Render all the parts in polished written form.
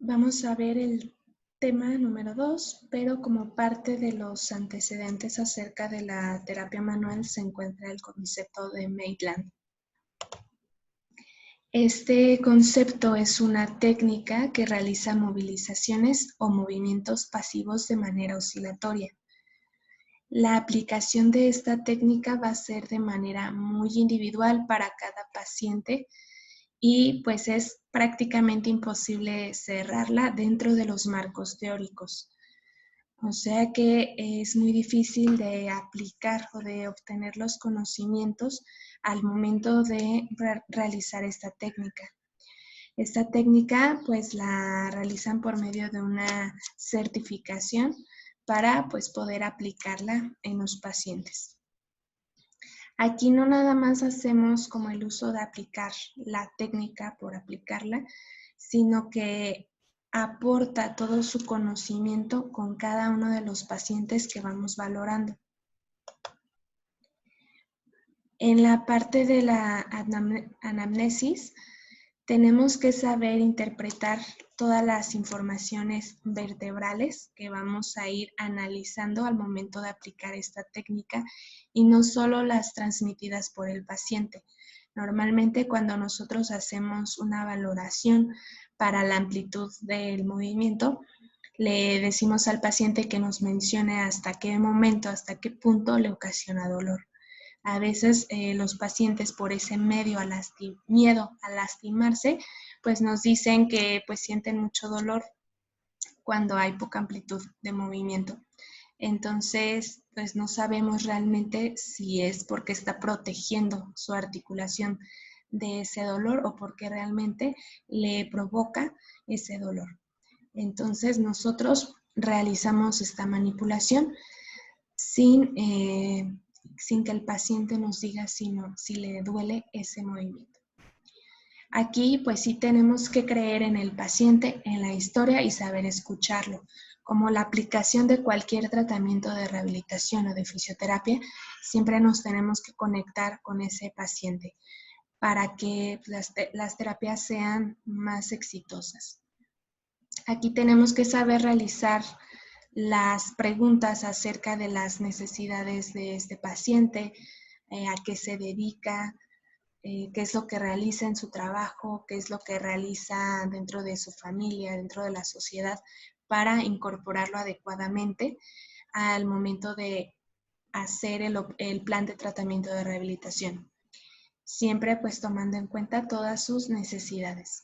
Vamos a ver el tema número 2, pero como parte de los antecedentes acerca de la terapia manual se encuentra el concepto de Maitland. Este concepto es una técnica que realiza movilizaciones o movimientos pasivos de manera oscilatoria. La aplicación de esta técnica va a ser de manera muy individual para cada paciente y pues es prácticamente imposible cerrarla dentro de los marcos teóricos. O sea que es muy difícil de aplicar o de obtener los conocimientos al momento de realizar esta técnica. Esta técnica pues la realizan por medio de una certificación para pues poder aplicarla en los pacientes. Aquí no nada más hacemos como el uso de aplicar la técnica por aplicarla, sino que aporta todo su conocimiento con cada uno de los pacientes que vamos valorando. En la parte de la anamnesis, tenemos que saber interpretar todas las informaciones vertebrales que vamos a ir analizando al momento de aplicar esta técnica y no solo las transmitidas por el paciente. Normalmente cuando nosotros hacemos una valoración para la amplitud del movimiento, le decimos al paciente que nos mencione hasta qué momento, hasta qué punto le ocasiona dolor. A veces los pacientes por ese miedo a lastimarse, pues nos dicen que pues sienten mucho dolor cuando hay poca amplitud de movimiento. Entonces, pues no sabemos realmente si es porque está protegiendo su articulación de ese dolor o porque realmente le provoca ese dolor. Entonces, nosotros realizamos esta manipulación sin que el paciente nos diga si le duele ese movimiento. Aquí pues sí tenemos que creer en el paciente, en la historia y saber escucharlo. Como la aplicación de cualquier tratamiento de rehabilitación o de fisioterapia, siempre nos tenemos que conectar con ese paciente para que las terapias sean más exitosas. Aquí tenemos que saber realizar las preguntas acerca de las necesidades de este paciente, a qué se dedica, qué es lo que realiza en su trabajo, qué es lo que realiza dentro de su familia, dentro de la sociedad, para incorporarlo adecuadamente al momento de hacer el plan de tratamiento de rehabilitación. Siempre pues tomando en cuenta todas sus necesidades.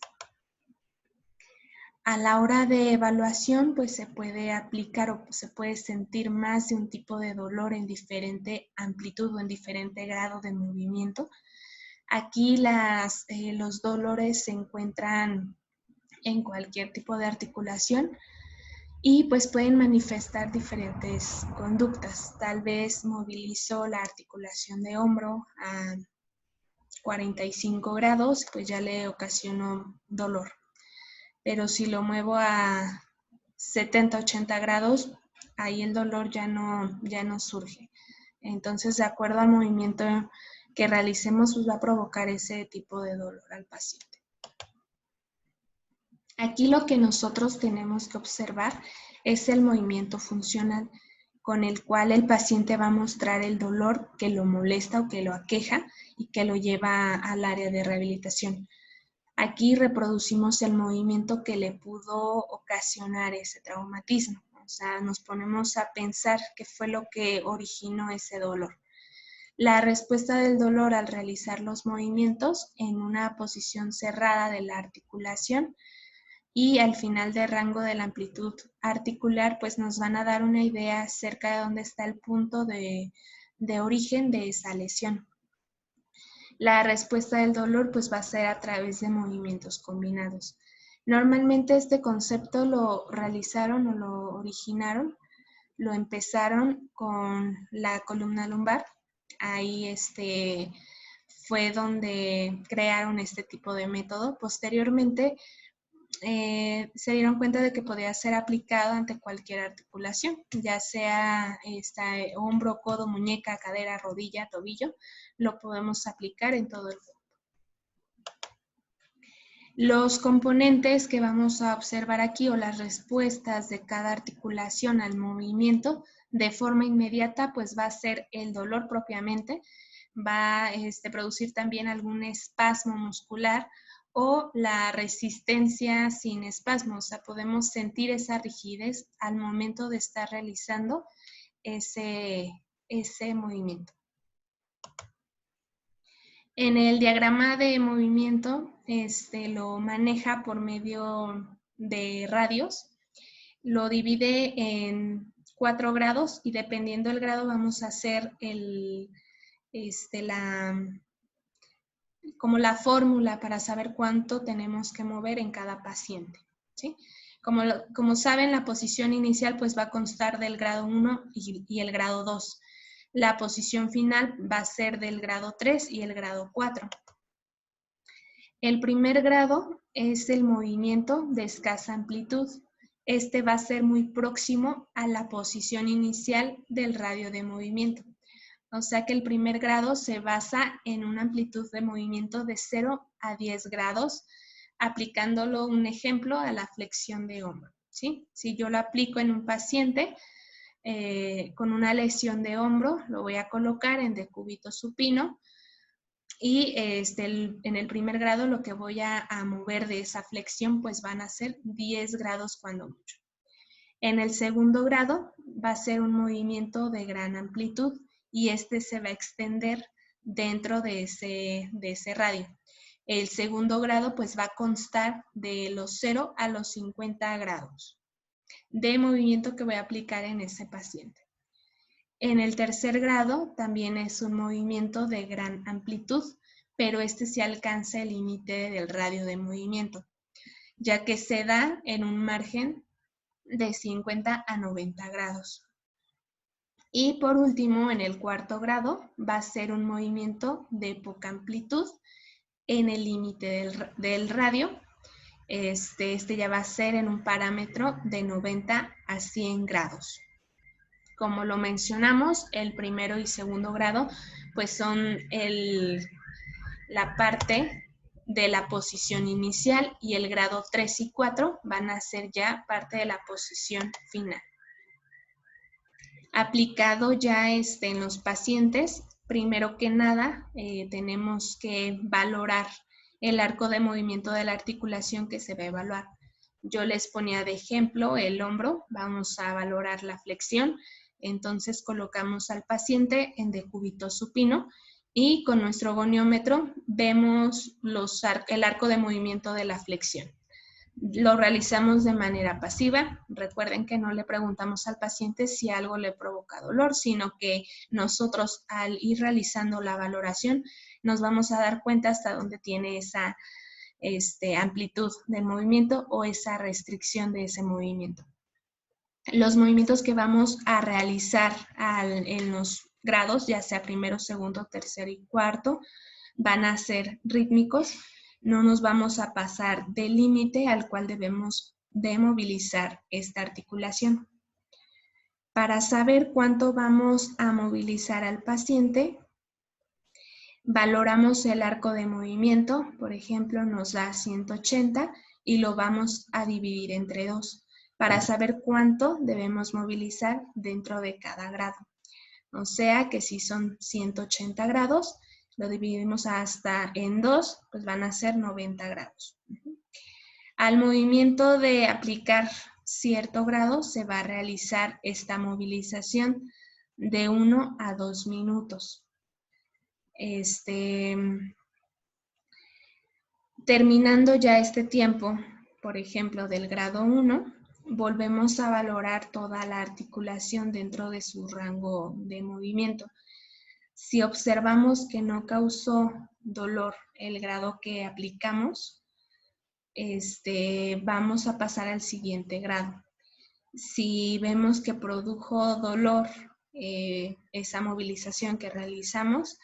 A la hora de evaluación, pues se puede aplicar o se puede sentir más de un tipo de dolor en diferente amplitud o en diferente grado de movimiento. Aquí los dolores se encuentran en cualquier tipo de articulación y pues pueden manifestar diferentes conductas. Tal vez movilizo la articulación de hombro a 45 grados, pues ya le ocasionó dolor. Pero si lo muevo a 70, 80 grados, ahí el dolor ya no surge. Entonces, de acuerdo al movimiento que realicemos, pues va a provocar ese tipo de dolor al paciente. Aquí lo que nosotros tenemos que observar es el movimiento funcional, con el cual el paciente va a mostrar el dolor que lo molesta o que lo aqueja y que lo lleva al área de rehabilitación. Aquí reproducimos el movimiento que le pudo ocasionar ese traumatismo. O sea, nos ponemos a pensar qué fue lo que originó ese dolor. La respuesta del dolor al realizar los movimientos en una posición cerrada de la articulación y al final del rango de la amplitud articular, pues nos van a dar una idea acerca de dónde está el punto de origen de esa lesión. La respuesta del dolor pues va a ser a través de movimientos combinados. Normalmente este concepto lo realizaron o lo originaron, lo empezaron con la columna lumbar. Ahí fue donde crearon este tipo de método. Posteriormente se dieron cuenta de que podía ser aplicado ante cualquier articulación, ya sea hombro, codo, muñeca, cadera, rodilla, tobillo, lo podemos aplicar en todo el cuerpo. Los componentes que vamos a observar aquí o las respuestas de cada articulación al movimiento de forma inmediata pues va a ser el dolor propiamente, va a producir también algún espasmo muscular o la resistencia sin espasmo, o sea, podemos sentir esa rigidez al momento de estar realizando ese movimiento. En el diagrama de movimiento lo maneja por medio de radios, lo divide en 4 grados y dependiendo del grado vamos a hacer como la fórmula para saber cuánto tenemos que mover en cada paciente, ¿sí? Como saben, la posición inicial pues va a constar del grado 1 y el grado 2. La posición final va a ser del grado 3 y el grado 4. El primer grado es el movimiento de escasa amplitud. Este va a ser muy próximo a la posición inicial del radio de movimiento. O sea que el primer grado se basa en una amplitud de movimiento de 0 a 10 grados, aplicándolo un ejemplo a la flexión de hombro, ¿sí? Si yo lo aplico en un paciente con una lesión de hombro, lo voy a colocar en decúbito supino y en el primer grado lo que voy a mover de esa flexión pues van a ser 10 grados cuando mucho. En el segundo grado va a ser un movimiento de gran amplitud y se va a extender dentro de ese radio. El segundo grado pues va a constar de los 0 a los 50 grados de movimiento que voy a aplicar en ese paciente. En el tercer grado también es un movimiento de gran amplitud, pero se alcanza el límite del radio de movimiento, ya que se da en un margen de 50 a 90 grados. Y por último, en el cuarto grado, va a ser un movimiento de poca amplitud en el límite del radio. Este ya va a ser en un parámetro de 90 a 100 grados. Como lo mencionamos, el primero y segundo grado, pues son la parte de la posición inicial y el grado 3 y 4 van a ser ya parte de la posición final. Aplicado ya en los pacientes, primero que nada tenemos que valorar el arco de movimiento de la articulación que se va a evaluar. Yo les ponía de ejemplo el hombro, vamos a valorar la flexión, entonces colocamos al paciente en decúbito supino y con nuestro goniómetro vemos el arco de movimiento de la flexión. Lo realizamos de manera pasiva. Recuerden que no le preguntamos al paciente si algo le provoca dolor, sino que nosotros al ir realizando la valoración nos vamos a dar cuenta hasta dónde tiene esa amplitud del movimiento o esa restricción de ese movimiento. Los movimientos que vamos a realizar en los grados, ya sea primero, segundo, tercero y cuarto, van a ser rítmicos. No nos vamos a pasar del límite al cual debemos de movilizar esta articulación. Para saber cuánto vamos a movilizar al paciente, valoramos el arco de movimiento, por ejemplo, nos da 180 y lo vamos a dividir entre 2 para saber cuánto debemos movilizar dentro de cada grado. O sea que si son 180 grados, lo dividimos hasta en 2, pues van a ser 90 grados. Al movimiento de aplicar cierto grado se va a realizar esta movilización de 1 a 2 minutos. Terminando ya este tiempo, por ejemplo, del grado 1, volvemos a valorar toda la articulación dentro de su rango de movimiento. Si observamos que no causó dolor el grado que aplicamos, vamos a pasar al siguiente grado. Si vemos que produjo dolor esa movilización que realizamos,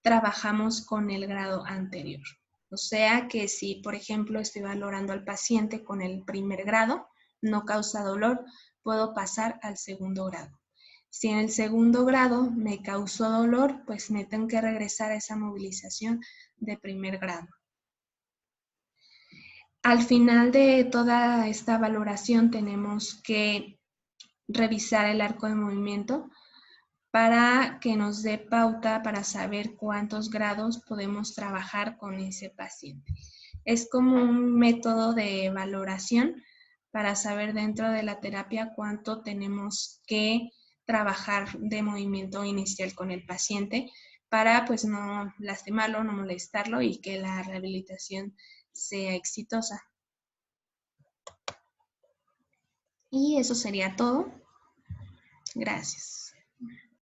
trabajamos con el grado anterior. O sea que si, por ejemplo, estoy valorando al paciente con el primer grado, no causa dolor, puedo pasar al segundo grado. Si en el segundo grado me causó dolor, pues me tengo que regresar a esa movilización de primer grado. Al final de toda esta valoración tenemos que revisar el arco de movimiento para que nos dé pauta para saber cuántos grados podemos trabajar con ese paciente. Es como un método de valoración para saber dentro de la terapia cuánto tenemos que trabajar de movimiento inicial con el paciente para pues no lastimarlo, no molestarlo y que la rehabilitación sea exitosa. Y eso sería todo. Gracias.